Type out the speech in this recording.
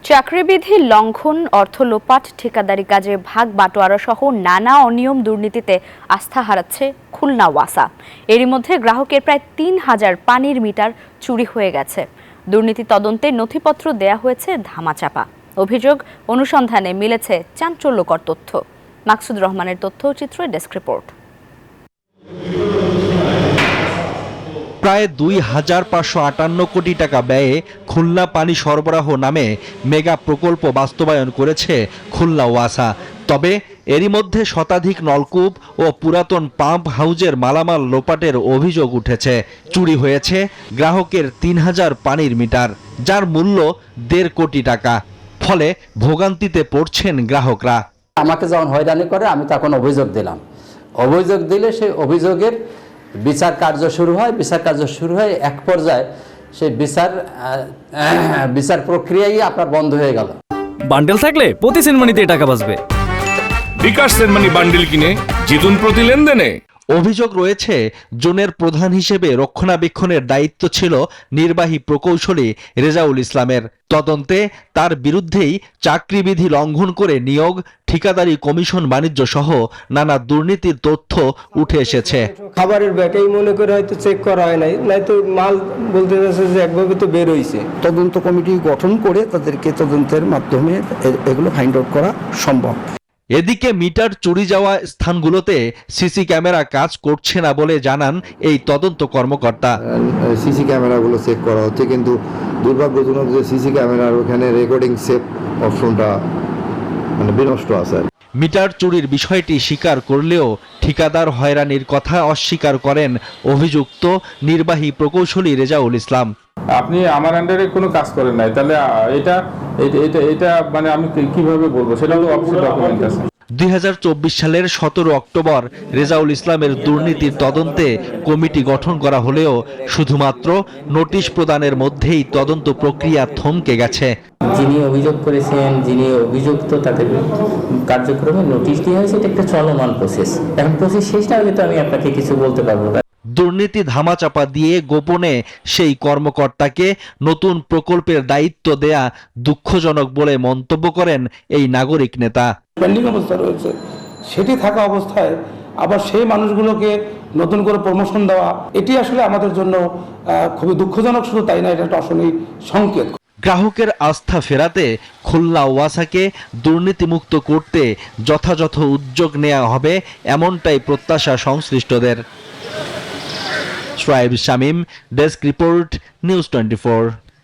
চাকরিবিধি লঙ্ঘন, অর্থ লোপাট, ঠিকাদারি কাজে ভাগ বাটোয়ারা সহ নানা অনিয়ম দুর্নীতিতে আস্থা হারাচ্ছে খুলনা ওয়াসা। এরই মধ্যে গ্রাহকের প্রায় ৩,০০০ পানির মিটার চুরি হয়ে গেছে। দুর্নীতি তদন্তে নথিপত্র দেয়া হয়েছে ধামাচাপা। অভিযোগ অনুসন্ধানে মিলেছে চাঞ্চল্যকর তথ্য। মাকসুদ রহমানের তথ্যচিত্রে ডেস্ক রিপোর্ট। প্রায় ২,৫৫৮ কোটি টাকা ব্যয়ে খুলনা পানি সরবরাহ নামে মেগা প্রকল্প বাস্তবায়ন করেছে খুলনা ওয়াসা। তবে এরই মধ্যে শতাধিক নলকূপ ও পুরাতন পাম্প হাউজের মালামাল লোপাটের অভিযোগ উঠেছে। চুরি হয়েছে গ্রাহকের ৩,০০০ পানির মিটার, যার মূল্য ১.৫ কোটি টাকা। ফলে ভোগান্তিতে পড়ছেন গ্রাহকরা। আমাকে যখন হয়রানি করে আমি তখন অভিযোগ দিলাম। অভিযোগ দিলে সেই অভিযোগের বিচার কার্য শুরু হয়। বিচার কার্য শুরু হয় এক পর্যায়ে সেই বিচার প্রক্রিয়াই আপনার বন্ধ হয়ে গেল। বান্ডেল থাকলে প্রতি সেনমানিতে টাকা বাঁচবে। বিকাশ সেনমানি বান্ডেল কিনে জিতুন প্রতি লেনদেনে। অভিযোগ রয়েছে, জোনের প্রধান হিসেবে রক্ষণাবেক্ষণের দায়িত্ব ছিল নির্বাহী প্রকৌশলী রেজাউল ইসলামের। তদন্তে তার বিরুদ্ধেই চাকরিবিধি লঙ্ঘন করে নিয়োগ, ঠিকাদারি কমিশন বাণিজ্য সহ নানা দুর্নীতির তথ্য উঠে এসেছে। খাবারের ব্যাটাই মনে করে হয়তো চেক করা হয় নাই, নয়তো মাল বলতে যাচ্ছে যে একভাবে তো বের হয়েছে। তদন্ত কমিটি গঠন করে তাদেরকে তদন্তের মাধ্যমে এগুলো ফাইন্ড আউট করা সম্ভব। এদিকে মিটার চুরি যাওয়া স্থানগুলোতে সিসি ক্যামেরা কাজ করছে না বলে জানান এই তদন্ত কর্মকর্তা। সিসি ক্যামেরাগুলো চেক করা হচ্ছে, কিন্তু দুর্ভাগ্যজনক যে সিসি ক্যামেরার ওখানে রেকর্ডিং সেভ অপশনটা বিনষ্ট আছে। মিটার চুরির বিষয়টি স্বীকার করলেও ঠিকাদার হয়রানির কথা অস্বীকার করেন অভিযুক্ত নির্বাহী প্রকৌশলী রেজাউল ইসলাম। আপনি আমার আন্ডারে কোনো কাজ করেন নাই, তাহলে এটা এটা এটা মানে আমি কিভাবে বলবো, সেটা তো অফিসিয়াল ডকুমেন্ট আছে। ২০২৪ সালের ১৭ অক্টোবর রেজাউল ইসলামের দুর্নীতির তদন্তে কমিটি গঠন করা হলেও শুধুমাত্র নোটিশ প্রদানের মধ্যেই তদন্ত প্রক্রিয়া থমকে গেছে। যিনি অভিযোগ করেছেন, যিনি অভিযুক্ত, তাদের কার্যক্রমে নোটিশ দেওয়া হয়েছে। এটা একটা চলমান প্রসেস। এখন প্রসেস শেষ না হলে তো আমি আপনাকে কিছু বলতে পারবো না। দুর্নীতি ধামাচাপা দিয়ে গোপনে সেই কর্মকর্তাকে নতুন প্রকল্পের দায়িত্ব দেয়া দুঃখজনক বলে মন্তব্য করেন এই নাগরিক নেতা। পেন্ডিং অবস্থা রয়েছে, সেটি থাকা অবস্থায় আবার সেই মানুষগুলোকে নতুন করে প্রমোশন দেওয়া, এটি আসলে আমাদের জন্য খুবই দুঃখজনক। শুধু তাই না, এটা একটা অশনি সংকেত। গ্রাহকের আস্থা ফেরাতে খুলনা ওয়াসাকে দুর্নীতিমুক্ত করতে যথাযথ উদ্যোগ নেওয়া হবে, এমনটাই প্রত্যাশা সংশ্লিষ্টদের। Shoaib Shamim, desk report, news 24।